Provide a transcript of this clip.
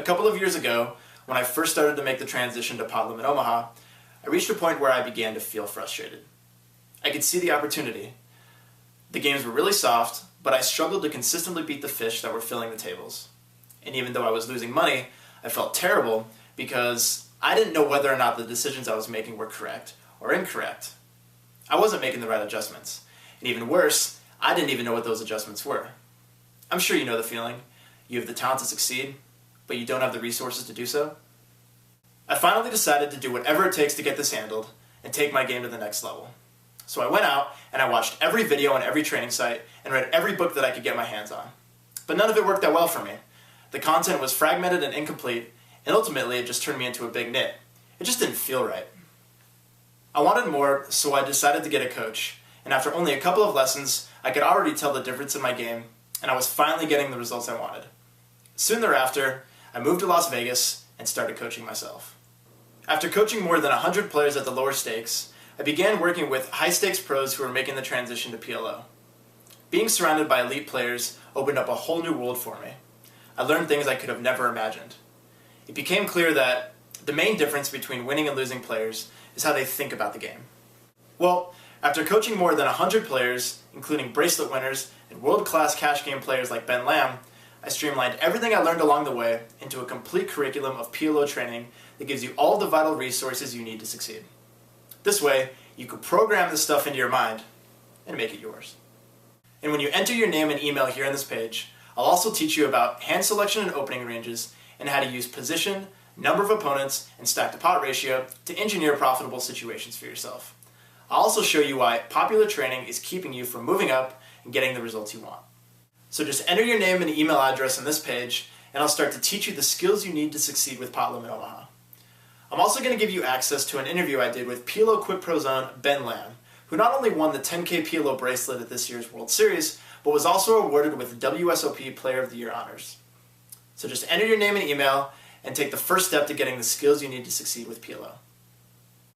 couple of years ago, when I first started to make the transition to Pot Limit Omaha, I reached a point where I began to feel frustrated. I could see the opportunity. The games were really soft, but I struggled to consistently beat the fish that were filling the tables. And even though I was losing money, I felt terrible because I didn't know whether or not the decisions I was making were correct or incorrect. I wasn't making the right adjustments. And even worse, I didn't even know what those adjustments were. I'm sure you know the feeling. You have the talent to succeed, but you don't have the resources to do so. I finally decided to do whatever it takes to get this handled and take my game to the next level. So I went out and I watched every video on every training site and read every book that I could get my hands on. But none of it worked that well for me. The content was fragmented and incomplete, and ultimately it just turned me into a big nit. It just didn't feel right. I wanted more, so I decided to get a coach, and after only a couple of lessons, I could already tell the difference in my game, and I was finally getting the results I wanted. Soon thereafter, I moved to Las Vegas and started coaching myself. After coaching more than 100 players at the lower stakes, I began working with high-stakes pros who were making the transition to PLO. Being surrounded by elite players opened up a whole new world for me. I learned things I could have never imagined. It became clear that the main difference between winning and losing players is how they think about the game. Well, after coaching more than 100 players, including bracelet winners and world-class cash game players like Ben Lamb, I streamlined everything I learned along the way into a complete curriculum of PLO training that gives you all the vital resources you need to succeed. This way, you can program this stuff into your mind and make it yours. And when you enter your name and email here on this page, I'll also teach you about hand selection and opening ranges and how to use position, number of opponents, and stack to pot ratio to engineer profitable situations for yourself. I'll also show you why popular training is keeping you from moving up and getting the results you want. So just enter your name and email address on this page, and I'll start to teach you the skills you need to succeed with Pot Limit Omaha. I'm also going to give you access to an interview I did with PLO QuickPro's own Ben Lamb, who not only won the 10K PLO bracelet at this year's World Series, but was also awarded with WSOP Player of the Year honors. So just enter your name and email, and take the first step to getting the skills you need to succeed with PLO.